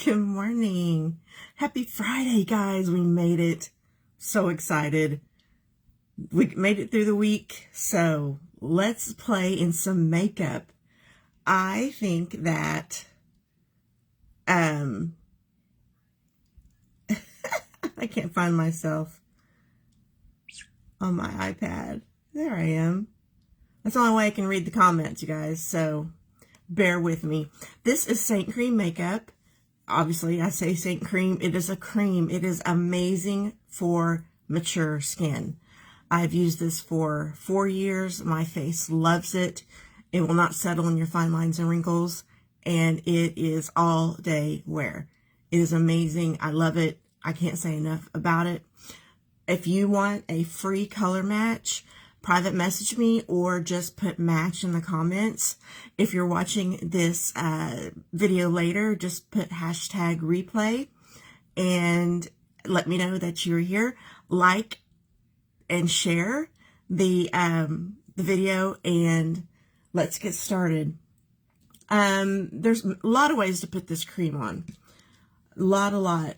Good morning. Happy Friday, guys. We made it. So excited. We made it through the week. So let's play in some makeup. I think that, I can't find myself on my iPad. There I am. That's the only way I can read the comments, you guys. So bear with me. This is St. Cream makeup. Obviously, I say St. Cream. It is a cream. It is amazing for mature skin. I've used this for 4 years. My face loves it. It will not settle in your fine lines and wrinkles. And it is all day wear. It is amazing. I love it. I can't say enough about it. If you want a free color match, private message me or just put match in the comments. If you're watching this video later, just put hashtag replay and let me know that you're here. Like and share the video, and let's get started. There's a lot of ways to put this cream on. A lot.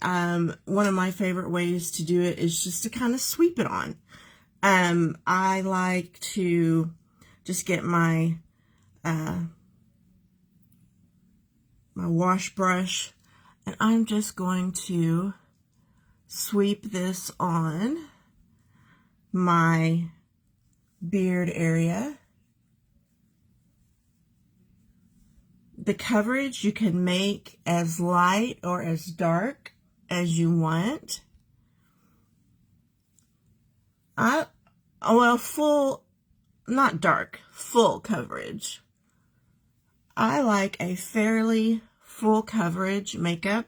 One of my favorite ways to do it is just to kind of sweep it on. I like to just get my my wash brush, and I'm just going to sweep this on my beard area. The coverage you can make as light or as dark as you want. Full, not dark, full coverage. I like a fairly full coverage makeup.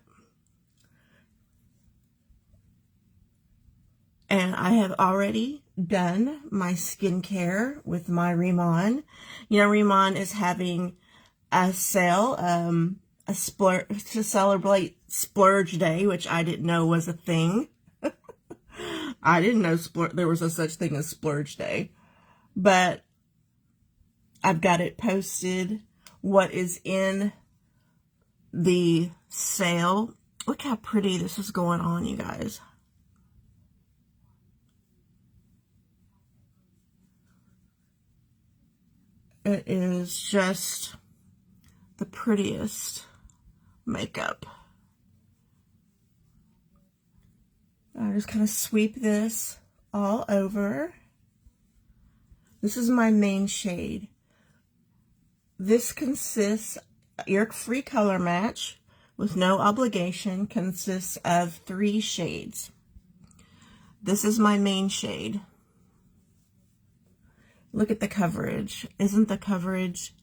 And I have already done my skincare with my Rimmon. You know, Rimmon is having a sale, to celebrate Splurge Day, which I didn't know was a thing. I didn't know there was a such thing as Splurge Day, but I've got it posted. What is in the sale? Look how pretty this is going on, you guys. It is just the prettiest makeup. I just kind of sweep this all over. This is my main shade. This consists, your free color match with no obligation consists of 3 shades. This is my main shade. Look at the coverage. Isn't the coverage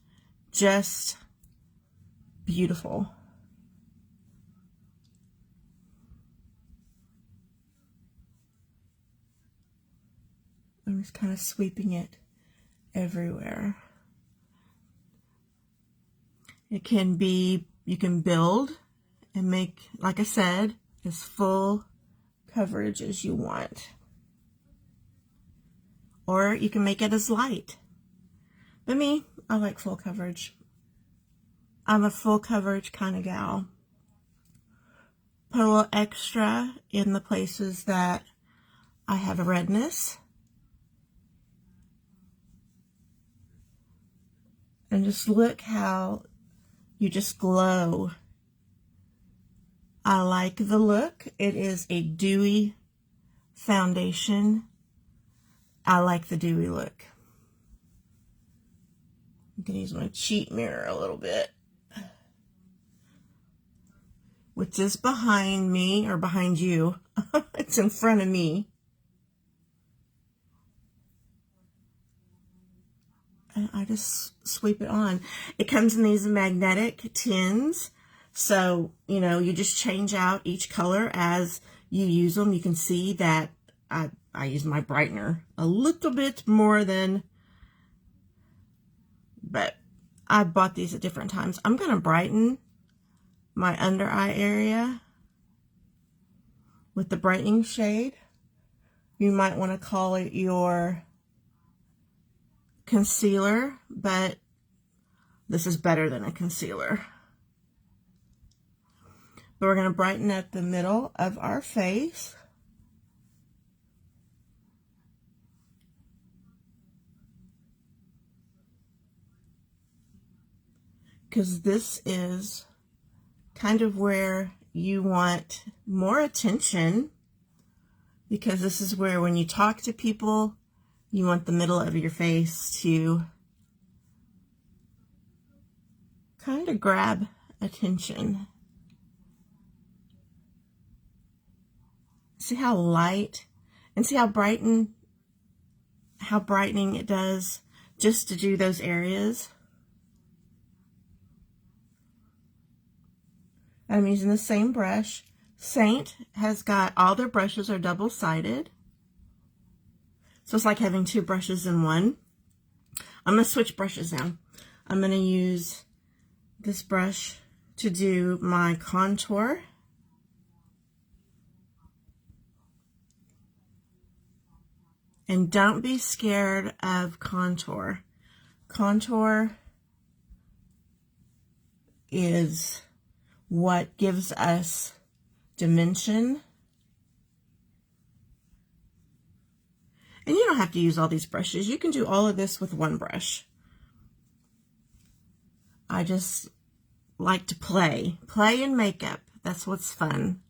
just beautiful? I'm just kind of sweeping it everywhere. It can be, you can build and make, like I said, as full coverage as you want. Or you can make it as light. But me, I like full coverage. I'm a full coverage kind of gal. Put a little extra in the places that I have a redness. And just look how you just glow. I like the look. It is a dewy foundation. I like the dewy look. I'm going to use my cheat mirror a little bit, which is behind me, or behind you. It's in front of me. And I just sweep it on. It comes in these magnetic tins. So, you know, you just change out each color as you use them. You can see that I use my brightener a little bit more than, but I bought these at different times. I'm going to brighten my under eye area with the brightening shade. You might want to call it your concealer, but this is better than a concealer. But we're going to brighten up the middle of our face. Because this is kind of where you want more attention, because this is where, when you talk to people, you want the middle of your face to kind of grab attention. See how light, and see how brightening it does just to do those areas. I'm using the same brush. Saint has got, all their brushes are double-sided. So it's like having two brushes in one. I'm going to switch brushes now. I'm going to use this brush to do my contour. And don't be scared of contour. Contour is what gives us dimension. And you don't have to use all these brushes. You can do all of this with one brush. I just like to play in makeup. That's what's fun.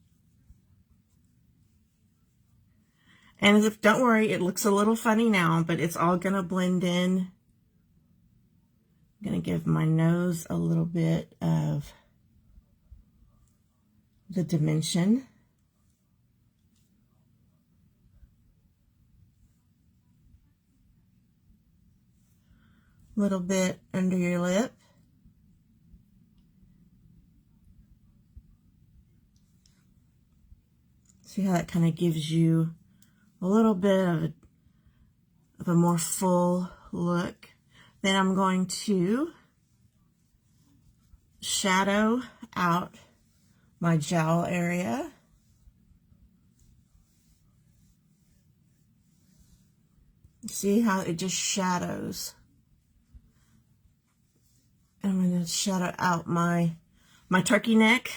And don't worry, it looks a little funny now, but it's all gonna blend in. I'm gonna give my nose a little bit of the dimension. Little bit under your lip. See how that kind of gives you a little bit of a more full look. Then I'm going to shadow out my jowl area. See how it just shadows. I'm going to shadow out my turkey neck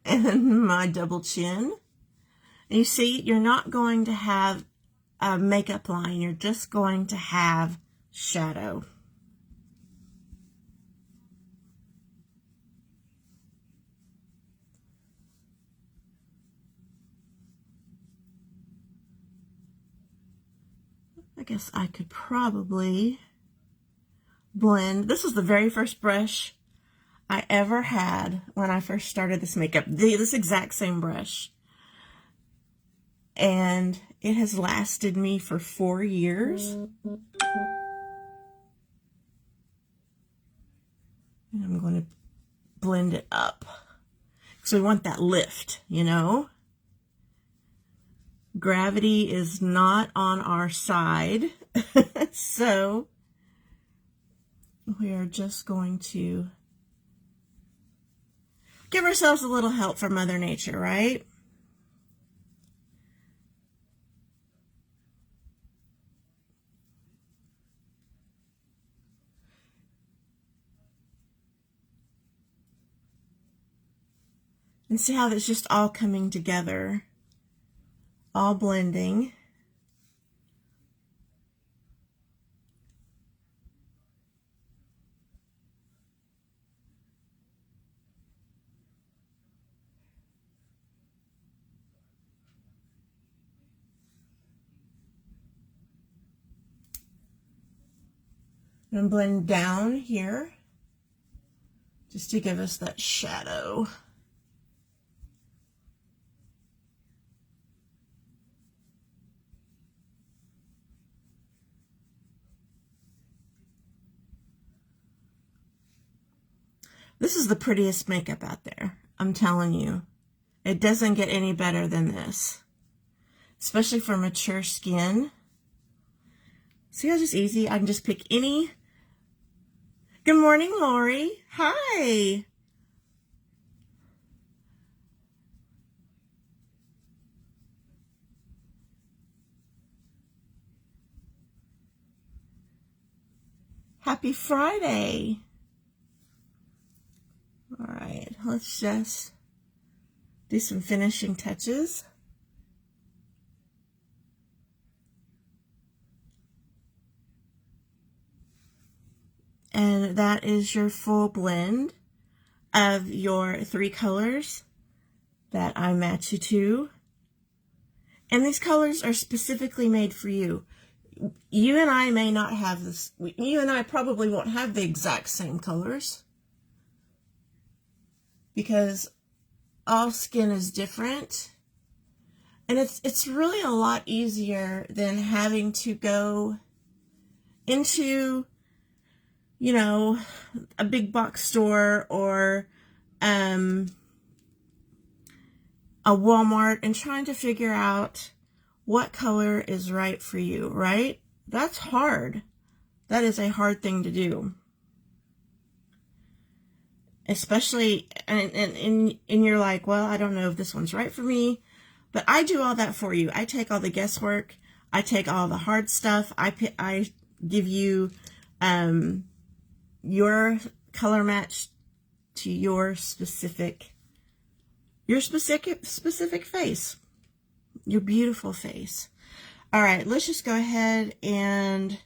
and my double chin. And you see, you're not going to have a makeup line. You're just going to have shadow. I guess I could probably blend. This was the very first brush I ever had when I first started this makeup. This exact same brush. And it has lasted me for 4 years. And I'm going to blend it up. So we want that lift, you know. Gravity is not on our side. So we are just going to give ourselves a little help from Mother Nature, right? And see how it's just all coming together, all blending. And blend down here just to give us that shadow. This is the prettiest makeup out there. I'm telling you. It doesn't get any better than this. Especially for mature skin. See how it's easy? I can just pick any. Good morning, Lori. Hi. Happy Friday. All right, let's just do some finishing touches. And that is your full blend of your 3 colors that I match you to. And these colors are specifically made for you. You and I may not have this, you and I probably won't have the exact same colors because all skin is different. And it's really a lot easier than having to go into, you know, a big box store or a Walmart and trying to figure out what color is right for you, right? That's hard. That is a hard thing to do. Especially, and you're like, well, I don't know if this one's right for me, but I do all that for you. I take all the guesswork. I take all the hard stuff. I give you your color match to your specific face, your beautiful face. All right, let's just go ahead and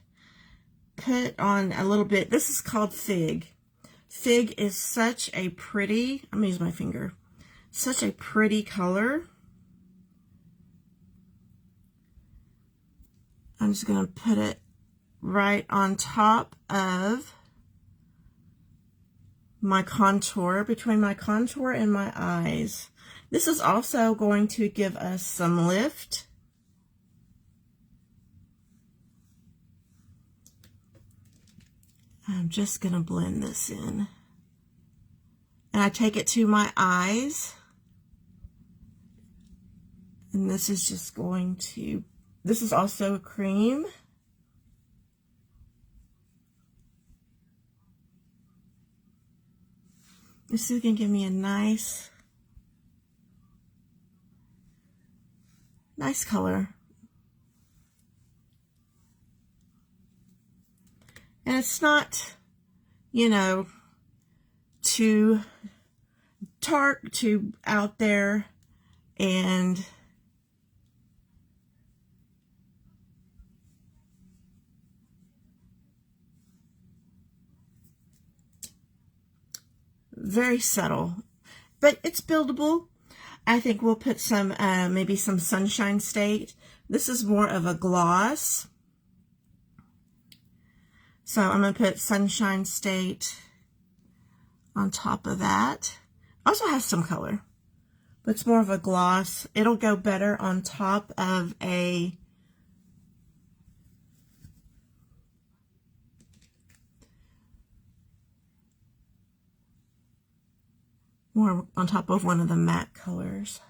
put on a little bit. This is called Fig. Fig is such a pretty, I'm gonna use my finger, such a pretty color. I'm just gonna put it right on top of my contour, between my contour and my eyes. This is also going to give us some lift. I'm just going to blend this in. And I take it to my eyes. And this is just going to, this is also a cream. This is going to give me a nice color. And it's not, you know, too tart, too out there, and very subtle, but it's buildable. I think we'll put some, maybe some Sunshine State. This is more of a gloss. So I'm going to put Sunshine State on top of that. Also has some color, but it's more of a gloss. It'll go better on top of a more on top of one of the matte colors.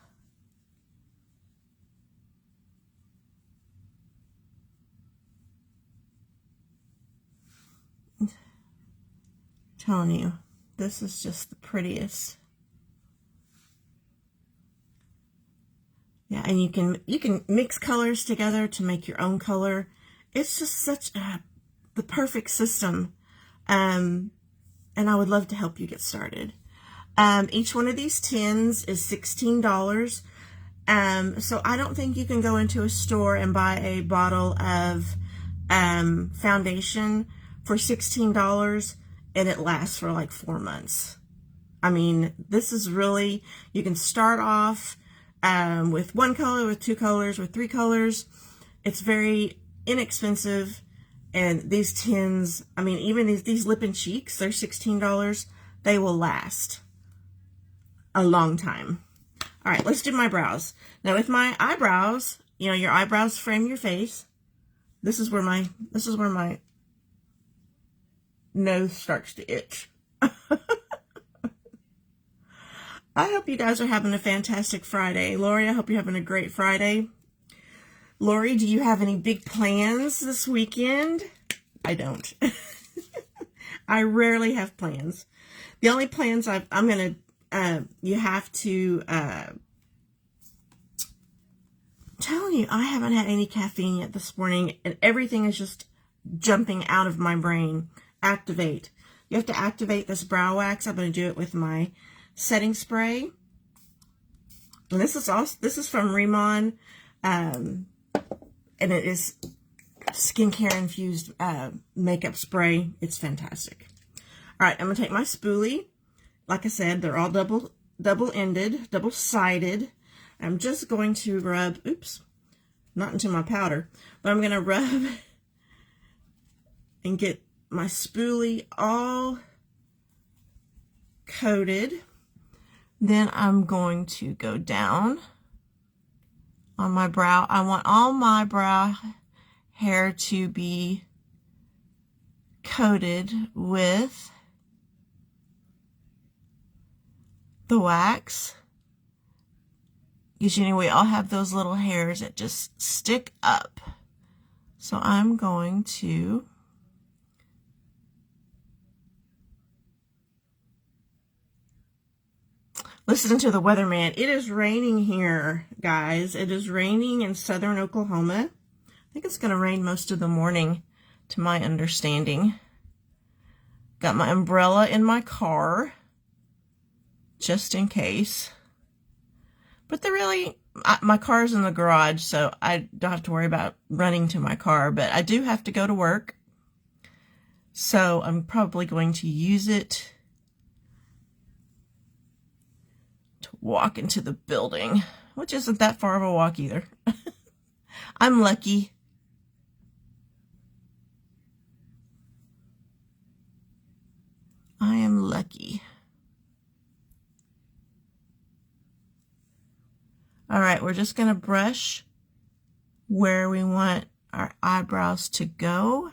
Telling you, this is just the prettiest. Yeah, and you can mix colors together to make your own color. It's just such the perfect system, and I would love to help you get started. Each one of these tins is $16. So I don't think you can go into a store and buy a bottle of foundation for $16 and it lasts for like 4 months. I mean, this is really, you can start off with 1 color, with 2 colors, with 3 colors. It's very inexpensive. And these tins, I mean, even these lip and cheeks, they're $16. They will last a long time. All right, let's do my brows. Now with my eyebrows, you know, your eyebrows frame your face. This is where my nose starts to itch. I hope you guys are having a fantastic Friday. Lori, I hope you're having a great Friday. Lori, do you have any big plans this weekend? I don't. I rarely have plans. The only plans you have to, telling you, I haven't had any caffeine yet this morning, and everything is just jumping out of my brain. Activate. You have to activate this brow wax. I'm going to do it with my setting spray. And this is from Remon, and it is skincare infused makeup spray. It's fantastic. All right, I'm gonna take my spoolie. Like I said, they're all double-ended, double-sided. I'm just going to rub, oops, not into my powder, but I'm gonna rub and get my spoolie all coated. Then I'm going to go down on my brow. I want all my brow hair to be coated with the wax. Because we all have those little hairs that just stick up. So I'm going to listen to the weatherman. It is raining here, guys. It is raining in southern Oklahoma. I think it's going to rain most of the morning, to my understanding. Got my umbrella in my car, just in case. But my car's in the garage, so I don't have to worry about running to my car. But I do have to go to work, so I'm probably going to use it to walk into the building, which isn't that far of a walk either. I'm lucky. I am lucky. All right, we're just going to brush where we want our eyebrows to go.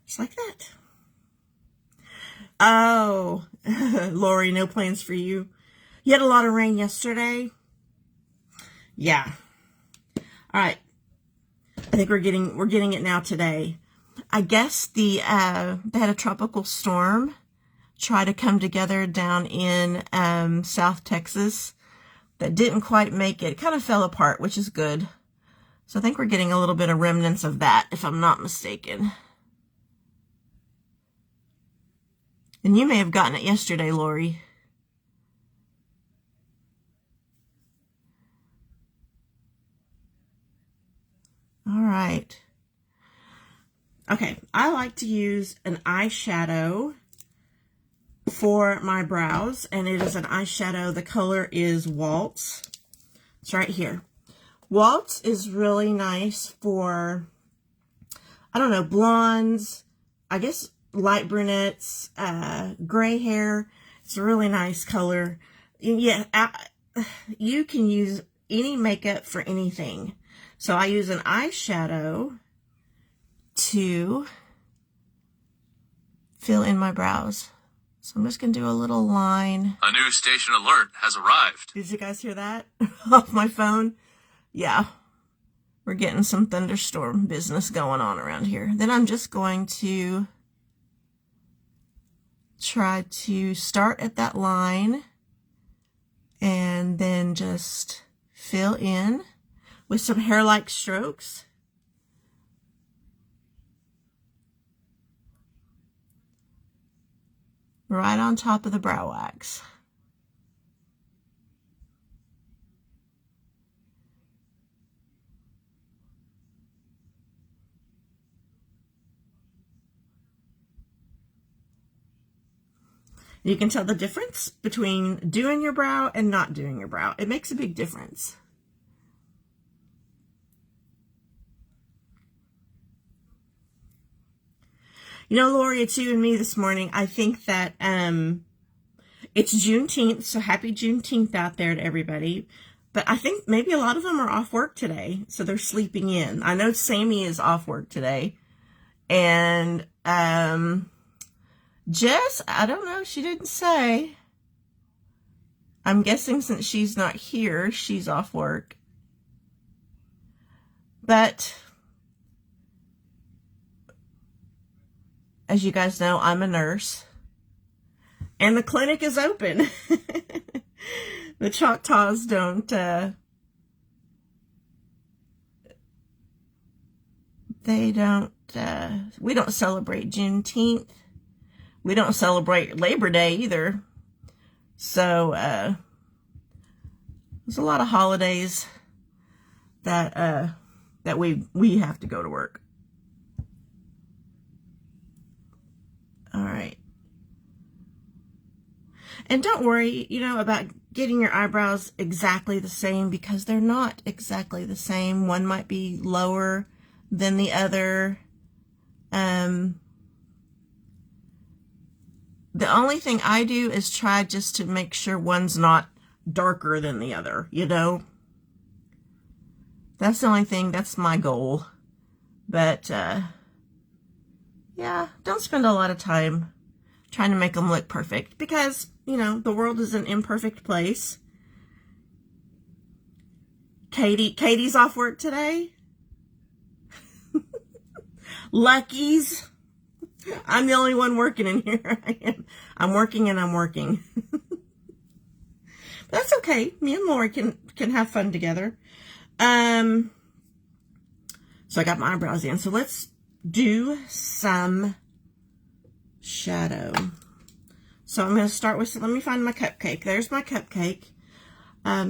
Just like that. Oh, Lori, no plans for you. You had a lot of rain yesterday. Yeah. All right. I think we're getting it now today. I guess they had a tropical storm try to come together down in South Texas that didn't quite make it. It kind of fell apart, which is good. So I think we're getting a little bit of remnants of that, if I'm not mistaken. And you may have gotten it yesterday, Lori. All right. Okay, I like to use an eyeshadow for my brows, and it is an eyeshadow. The color is Waltz. It's right here. Waltz is really nice for, I don't know, blondes, I guess light brunettes, gray hair. It's a really nice color. Yeah, you can use any makeup for anything. So I use an eyeshadow to fill in my brows. So I'm just going to do a little line. A new station alert has arrived. Did you guys hear that off my phone? Yeah, we're getting some thunderstorm business going on around here. Then I'm just going to try to start at that line and then just fill in with some hair-like strokes. Right on top of the brow wax. You can tell the difference between doing your brow and not doing your brow. It makes a big difference. You know, Lori, it's you and me this morning. I think that it's Juneteenth, so happy Juneteenth out there to everybody. But I think maybe a lot of them are off work today, so they're sleeping in. I know Sammy is off work today. And Jess, I don't know, she didn't say. I'm guessing since she's not here, she's off work. But as you guys know, I'm a nurse. And the clinic is open. The Choctaws don't, we don't celebrate Juneteenth. We don't celebrate Labor Day either. So, there's a lot of holidays that we have to go to work. All right. And don't worry, about getting your eyebrows exactly the same, because they're not exactly the same. One might be lower than the other. The only thing I do is try just to make sure one's not darker than the other, That's the only thing, that's my goal. But, yeah, don't spend a lot of time trying to make them look perfect, because, the world is an imperfect place. Katie's off work today. Lucky's. I'm the only one working in here. I am. I'm working and I'm working. That's okay. Me and Lori can have fun together. So I got my eyebrows in. So let's do some shadow. So I'm going to start with, let me find my cupcake. There's my cupcake.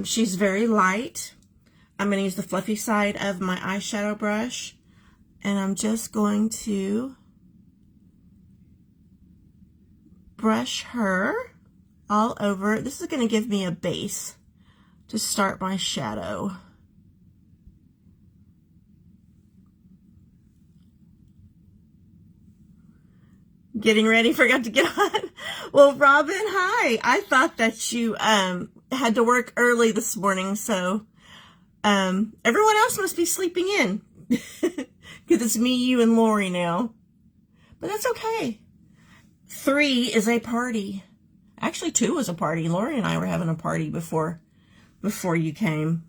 She's very light. I'm going to use the fluffy side of my eyeshadow brush. And I'm just going to brush her all over. This is going to give me a base to start my shadow. Getting ready, forgot to get on. Well, Robin, hi. I thought that you had to work early this morning, so everyone else must be sleeping in. Because it's me, you, and Lori now. But that's okay. 3 is a party. Actually, 2 was a party. Lori and I were having a party before you came.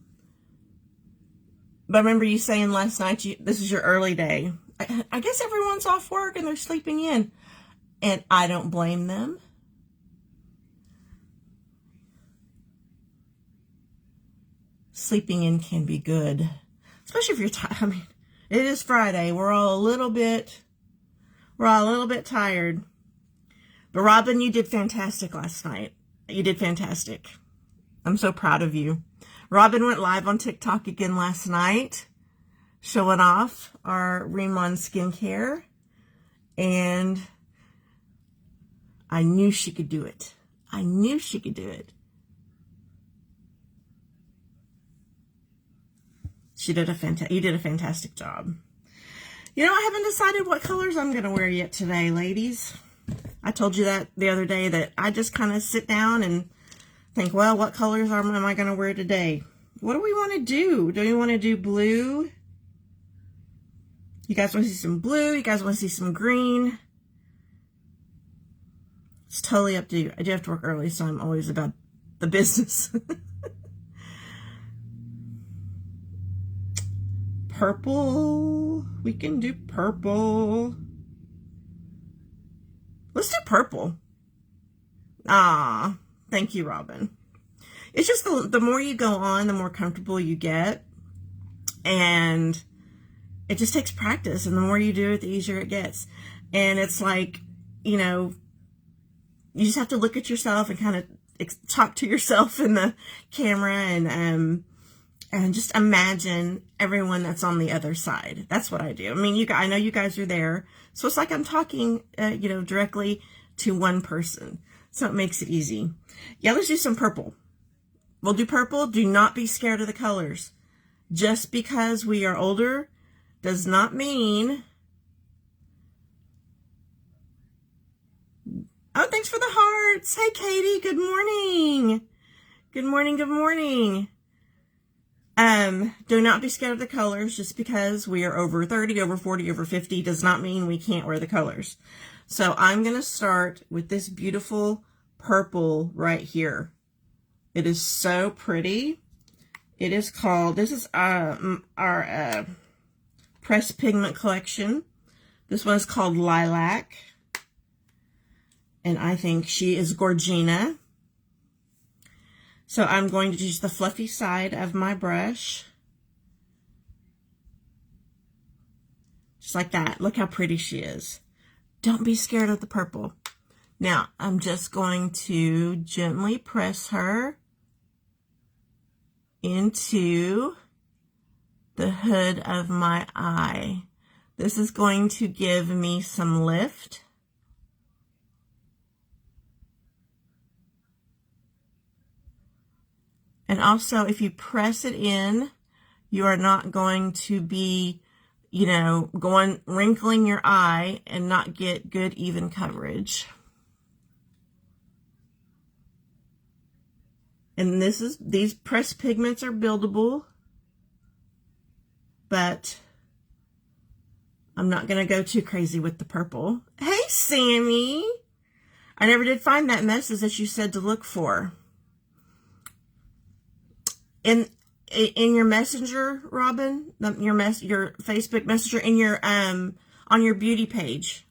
But I remember you saying last night, this is your early day. I guess everyone's off work and they're sleeping in. And I don't blame them. Sleeping in can be good. Especially if you're tired. I mean, it is Friday. We're all a little bit tired. But Robin, you did fantastic last night. You did fantastic. I'm so proud of you. Robin went live on TikTok again last night, showing off our Remon skincare. And I knew she could do it. I knew she could do it. You did a fantastic job. I haven't decided what colors I'm going to wear yet today, ladies. I told you that the other day, that I just kind of sit down and think, well, what colors am I going to wear today? What do we want to do? Do we want to do blue? You guys want to see some blue? You guys want to see some green? It's totally up to you. I do have to work early, so I'm always about the business. Purple. We can do purple. Let's do purple. Ah, thank you, Robin. It's just the more you go on, the more comfortable you get. And it just takes practice. And the more you do it, the easier it gets. And it's like, you just have to look at yourself and kind of talk to yourself in the camera and just imagine everyone that's on the other side. That's what I do. I mean, I know you guys are there. So it's like I'm talking, directly to one person. So it makes it easy. Yeah, let's do some purple. We'll do purple. Do not be scared of the colors. Just because we are older does not mean... Oh, thanks for the hearts. Hey, Katie. Good morning. Good morning. Good morning. Do not be scared of the colors. Just because we are over 30, over 40, over 50 does not mean we can't wear the colors. So I'm going to start with this beautiful purple right here. It is so pretty. It is called, this is our Press Pigment collection. This one is called Lilac. And I think she is Gorgina. So I'm going to use the fluffy side of my brush. Just like that. Look how pretty she is. Don't be scared of the purple. Now, I'm just going to gently press her into the hood of my eye. This is going to give me some lift. And also, if you press it in, you are not going to be, wrinkling your eye and not get good even coverage. And these pressed pigments are buildable, but I'm not going to go too crazy with the purple. Hey, Sammy! I never did find that message that you said to look for. In your messenger, Robin, your Facebook messenger, in your on your beauty page.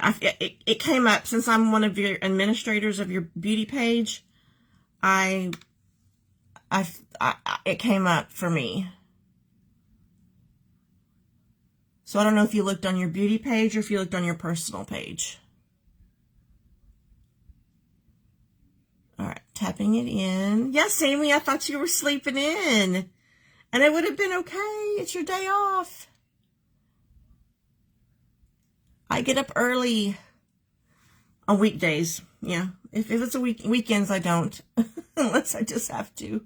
It came up since I'm one of your administrators of your beauty page. It came up for me. So I don't know if you looked on your beauty page or if you looked on your personal page. All right, tapping it in. Yes, Amy, I thought you were sleeping in. And it would have been okay. It's your day off. I get up early on weekdays. Yeah, if it's a weekends, I don't. Unless I just have to.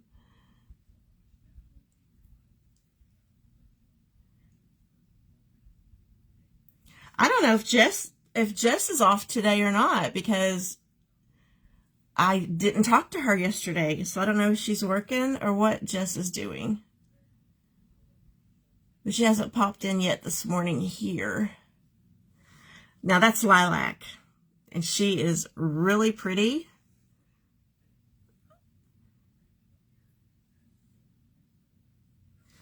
I don't know if Jess is off today or not, because I didn't talk to her yesterday, so I don't know if she's working or what Jess is doing. But she hasn't popped in yet this morning here. Now that's Lilac, and she is really pretty.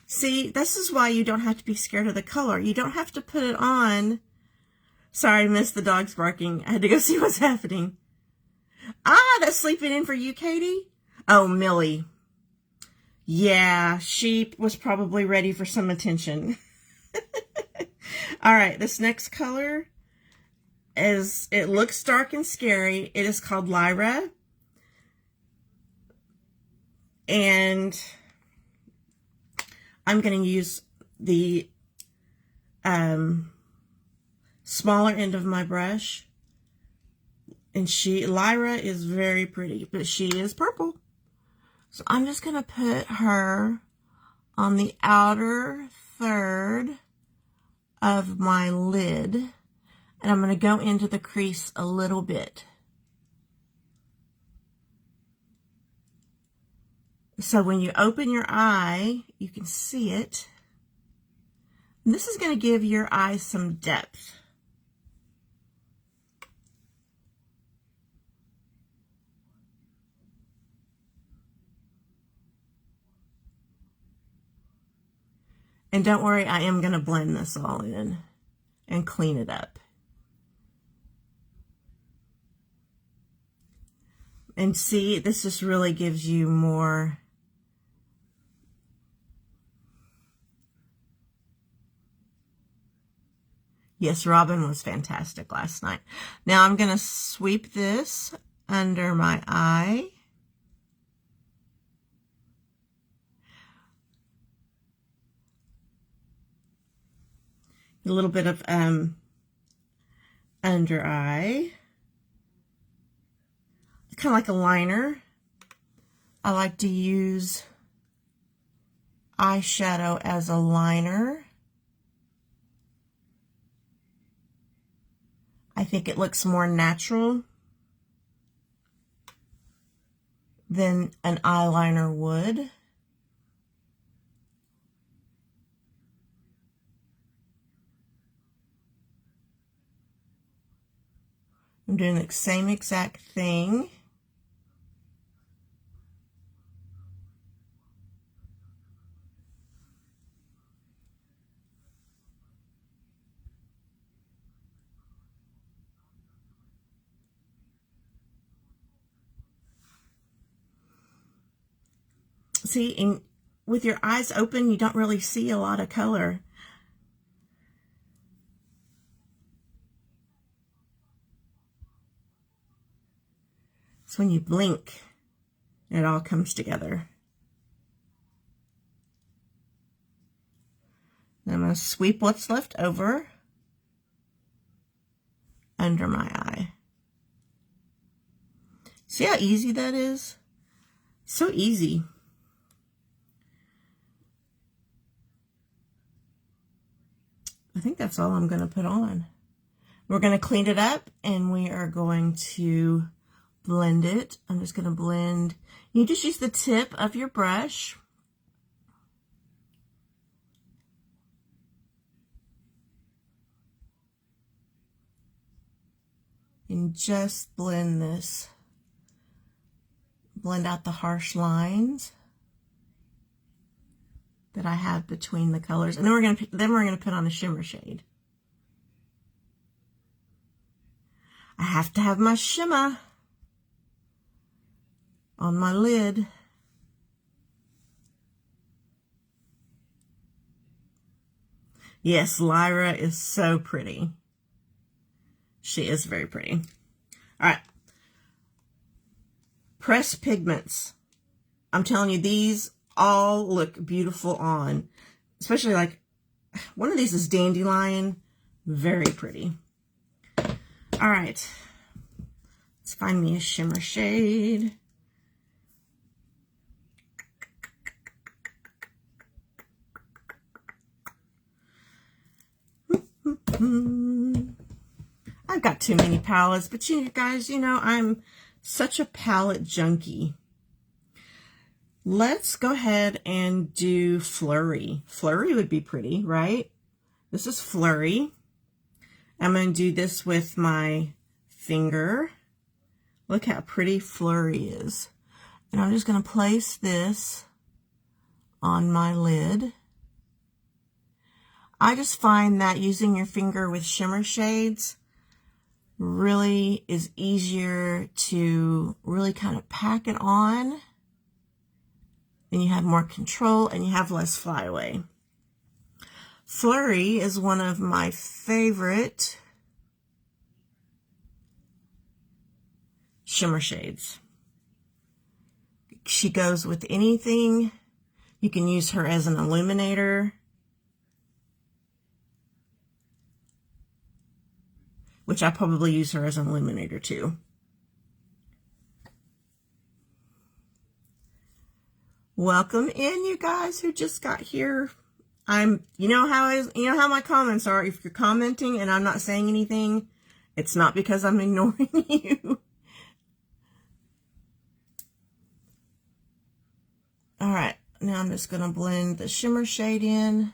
See, this is why you don't have to be scared of the color. You don't have to put it on. Sorry, I missed the dogs barking. I had to go see what's happening. Ah, that's sleeping in for you, Katie? Oh, Millie. Yeah, she was probably ready for some attention. All right, this next color it looks dark and scary. It is called Lyra. And I'm going to use the smaller end of my brush. And Lyra is very pretty, but she is purple. So I'm just going to put her on the outer third of my lid. And I'm going to go into the crease a little bit. So when you open your eye, you can see it. And this is going to give your eye some depth. And don't worry, I am going to blend this all in and clean it up. And see, this just really gives you more. Yes, Robin was fantastic last night. Now I'm going to sweep this under my eye. A little bit of under eye. Kind of like a liner. I like to use eyeshadow as a liner. I think it looks more natural than an eyeliner would. I'm doing the same exact thing. See, with your eyes open, you don't really see a lot of color. It's when you blink, it all comes together. Then I'm going to sweep what's left over under my eye. See how easy that is? So easy. I think that's all I'm going to put on. We're going to clean it up and we are going to blend it. I'm just going to blend. You just use the tip of your brush. And just blend this. Blend out the harsh lines that I have between the colors. And then we're going to put on a shimmer shade. I have to have my shimmer on my lid. Yes, Lyra is so pretty. She is very pretty. All right. Pressed pigments. I'm telling you, these all look beautiful on. Especially like, one of these is Dandelion. Very pretty. All right. Let's find me a shimmer shade. I've got too many palettes, but you guys, you know, I'm such a palette junkie. Let's go ahead and do Flurry. Flurry would be pretty, right? This is Flurry. I'm going to do this with my finger. Look how pretty Flurry is. And I'm just going to place this on my lid. I just find that using your finger with shimmer shades really is easier to really kind of pack it on. And you have more control and you have less flyaway. Flurry is one of my favorite shimmer shades. She goes with anything. You can use her as an illuminator, which I probably use her as an illuminator too. Welcome in, you guys who just got here. You know how my comments are. If you're commenting and I'm not saying anything, it's not because I'm ignoring you. All right, now I'm just going to blend the shimmer shade in.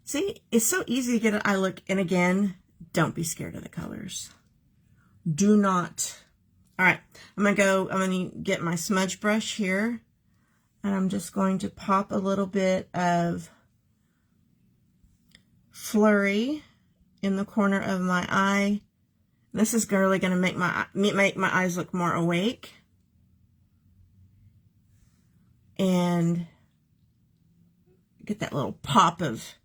See, it's so easy to get an eye look. And again, don't be scared of the colors. Do not. All right, I'm going to get my smudge brush here. And I'm just going to pop a little bit of Flurry in the corner of my eye. This is really going to make my eyes look more awake. And get that little pop of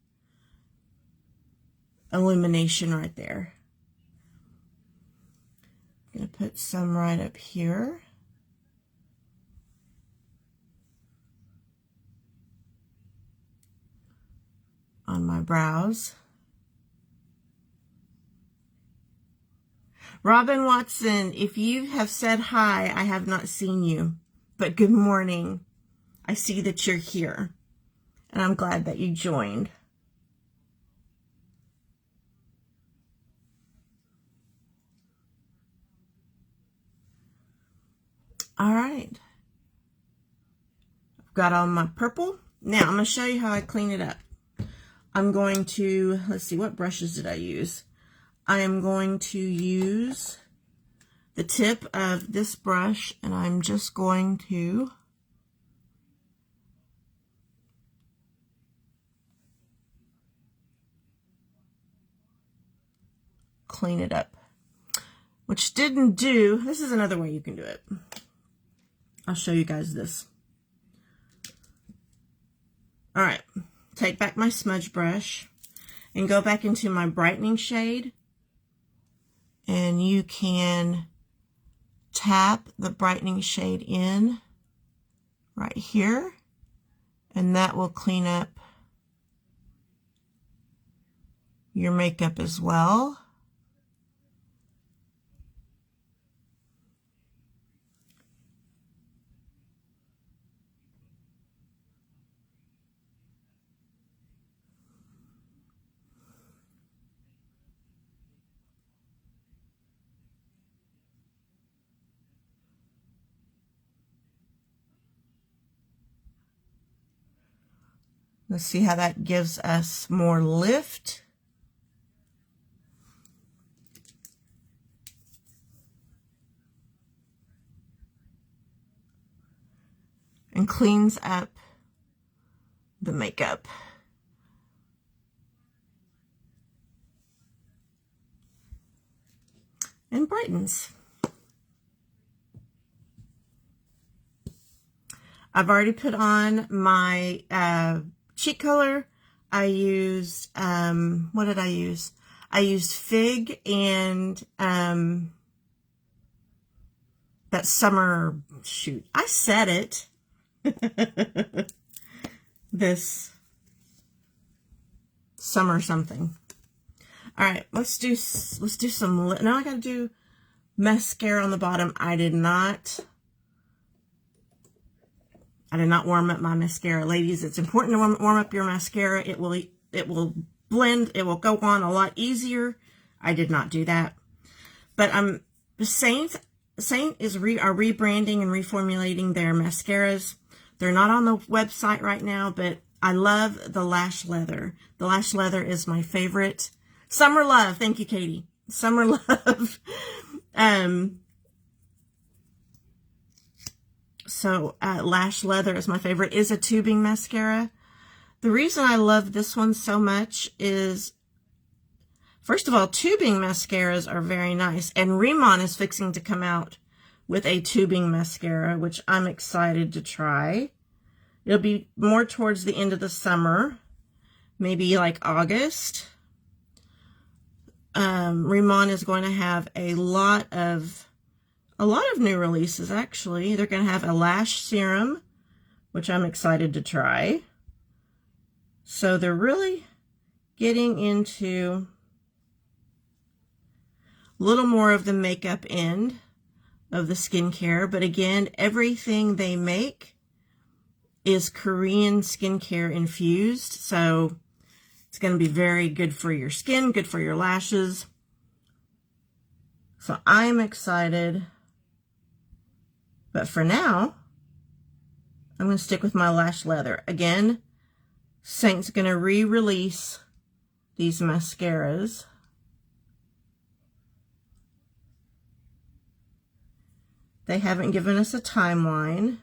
illumination right there. I'm going to put some right up here. On my brows. Robin Watson, if you have said hi, I have not seen you, but good morning. I see that you're here, and I'm glad that you joined. All right. I've got all my purple. Now, I'm going to show you how I clean it up. I'm going to, let's see, what brushes did I use? I am going to use the tip of this brush, and I'm just going to clean it up. Which didn't do, this is another way you can do it. I'll show you guys this. All right, take back my smudge brush. and go back into my brightening shade, and you can tap the brightening shade in right here, and that will clean up your makeup as well. Let's see how that gives us more lift. And cleans up the makeup. And brightens. I've already put on my cheek color. I used, what did I use? I used Fig and that summer, shoot, I said it. This summer something. All right, let's do some, now I gotta do mascara on the bottom. I did not warm up my mascara. Ladies, it's important to warm up your mascara. It will blend. It will go on a lot easier. I did not do that. But Saint is are rebranding and reformulating their mascaras. They're not on the website right now, but I love the Lash Leather. The Lash Leather is my favorite. Summer Love. Thank you, Katie. Summer Love. So Lash Leather is my favorite. Is a tubing mascara. The reason I love this one so much is, first of all, tubing mascaras are very nice. And Rimmon is fixing to come out with a tubing mascara, which I'm excited to try. It'll be more towards the end of the summer, maybe like August. Rimmon is going to have a lot of new releases, actually. They're going to have a lash serum, which I'm excited to try. So they're really getting into a little more of the makeup end of the skincare. But again, everything they make is Korean skincare infused. So it's going to be very good for your skin, good for your lashes. So I'm excited. But for now, I'm going to stick with my Lash Leather. Again, Saint's going to re-release these mascaras. They haven't given us a timeline.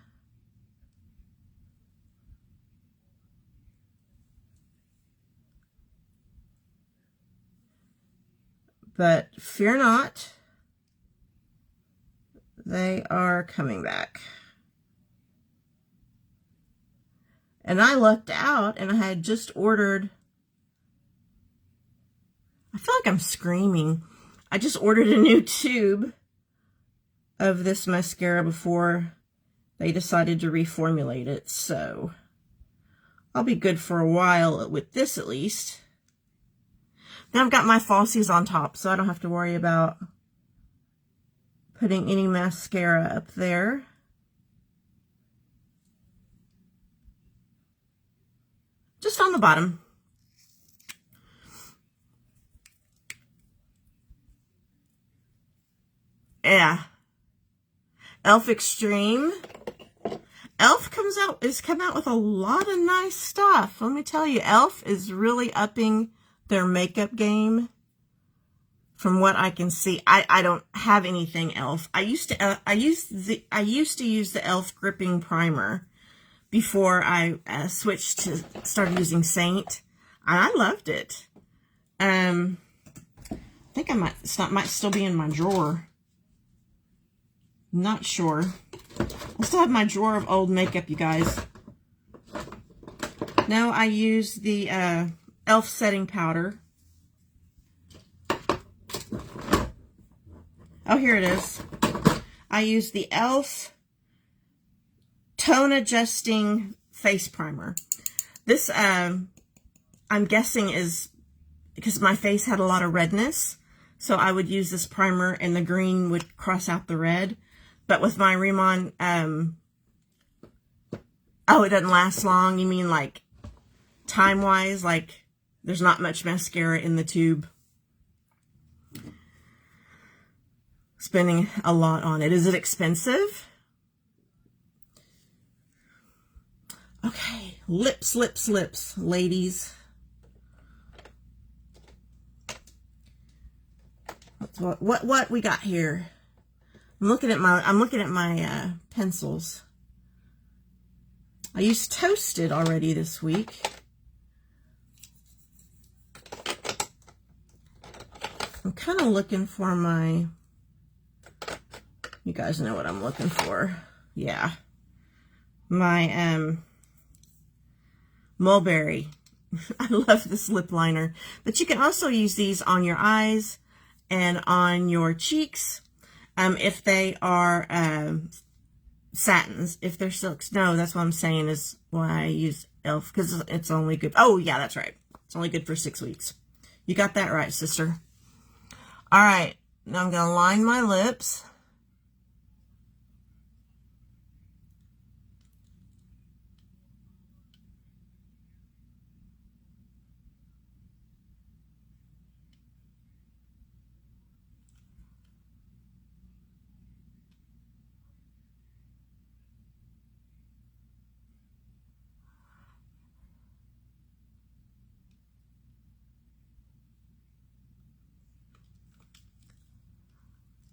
But fear not, they are coming back. And I lucked out, and I had just ordered, I feel like I'm screaming. I just ordered a new tube of this mascara before they decided to reformulate it. So I'll be good for a while with this at least. Then I've got my falsies on top, so I don't have to worry about putting any mascara up there. Just on the bottom. Yeah. e.l.f. Extreme. e.l.f. has come out with a lot of nice stuff. Let me tell you, e.l.f. is really upping their makeup game. From what I can see, I don't have anything e.l.f. I used to use the e.l.f. gripping primer before I switched to started using Saint, and I loved it. I think it might still be in my drawer. Not sure. I still have my drawer of old makeup, you guys. No, I use the e.l.f. setting powder. Oh, here it is. I use the e.l.f. Tone Adjusting Face Primer. This, I'm guessing is because my face had a lot of redness. So I would use this primer and the green would cross out the red. But with my Rimmon, oh, it doesn't last long. You mean like time-wise? Like there's not much mascara in the tube. Spending a lot on it. Is it expensive? Okay, lips, ladies. What we got here? I'm looking at my pencils. I used Toasted already this week. I'm kind of looking for my, you guys know what I'm looking for. Yeah. My Mulberry. I love this lip liner. But you can also use these on your eyes and on your cheeks. If they are satins, if they're silks. No, that's what I'm saying is why I use e.l.f. because it's only good. Oh, yeah, that's right. It's only good for 6 weeks. You got that right, sister. All right. Now I'm going to line my lips.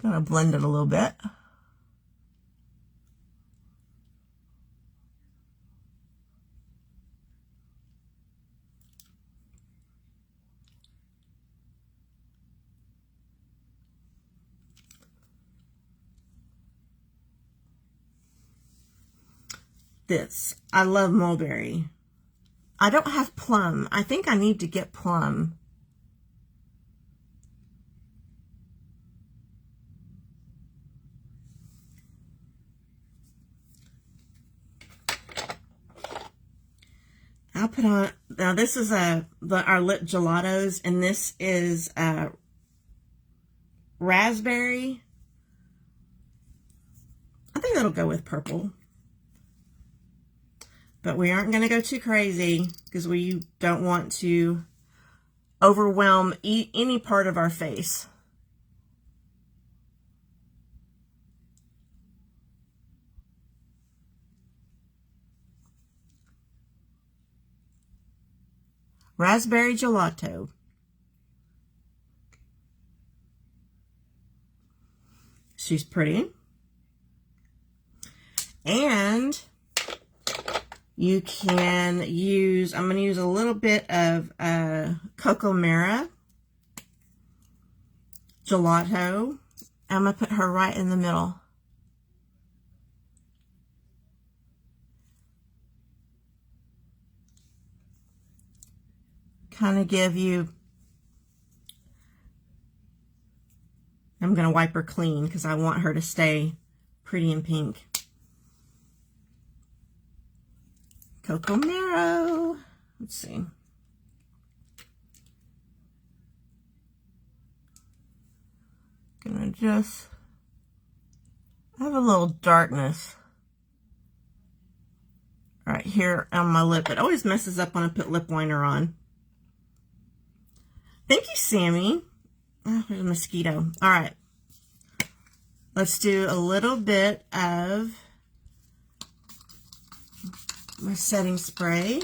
Gonna blend it a little bit. This, I love Mulberry. I don't have Plum. I think I need to get Plum. I'll put on, now this is our lip gelatos, and this is raspberry. I think that'll go with purple. But we aren't going to go too crazy because we don't want to overwhelm any part of our face. Raspberry gelato. She's pretty. And you can use, I'm going to use a little bit of Coco Mara gelato. I'm going to put her right in the middle. Kind of give you, I'm going to wipe her clean because I want her to stay pretty and pink. Coco Mara. Let's see. Gonna just, I have a little darkness right here on my lip. It always messes up when I put lip liner on. Thank you, Sammy. Oh, there's a mosquito. All right. Let's do a little bit of my setting spray.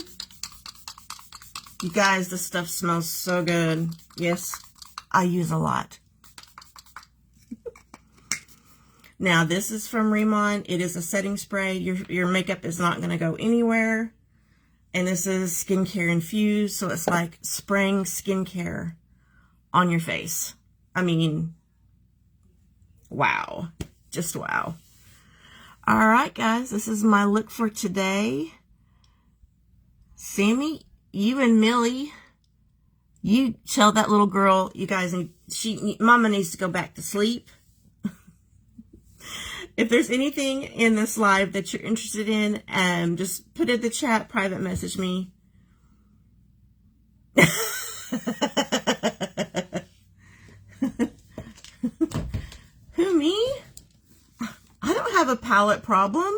You guys, this stuff smells so good. Yes, I use a lot. Now, this is from Rimmon. It is a setting spray. Your makeup is not going to go anywhere. And this is skincare infused, so it's like spraying skincare on your face. I mean, wow. Just wow. All right, guys, this is my look for today. Sammy, you and Millie You tell that little girl, you guys, Mama needs to go back to sleep. If there's anything in this live that you're interested in, just put it in the chat, private message me. Who, me? I don't have a palate problem.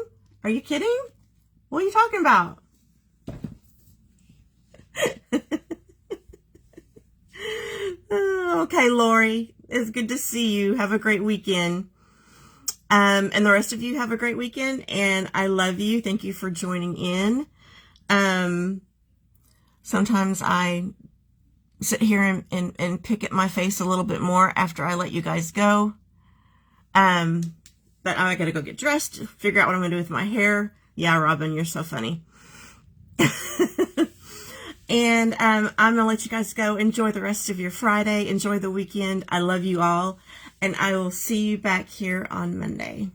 Are you kidding? What are you talking about? Okay, Lori, it's good to see you. Have a great weekend. And the rest of you have a great weekend, and I love you. Thank you for joining in. Sometimes I sit here and pick at my face a little bit more after I let you guys go. But I gotta go get dressed, figure out what I'm gonna do with my hair. Yeah, Robin, you're so funny. And I'm gonna let you guys go. Enjoy the rest of your Friday. Enjoy the weekend. I love you all. And I will see you back here on Monday.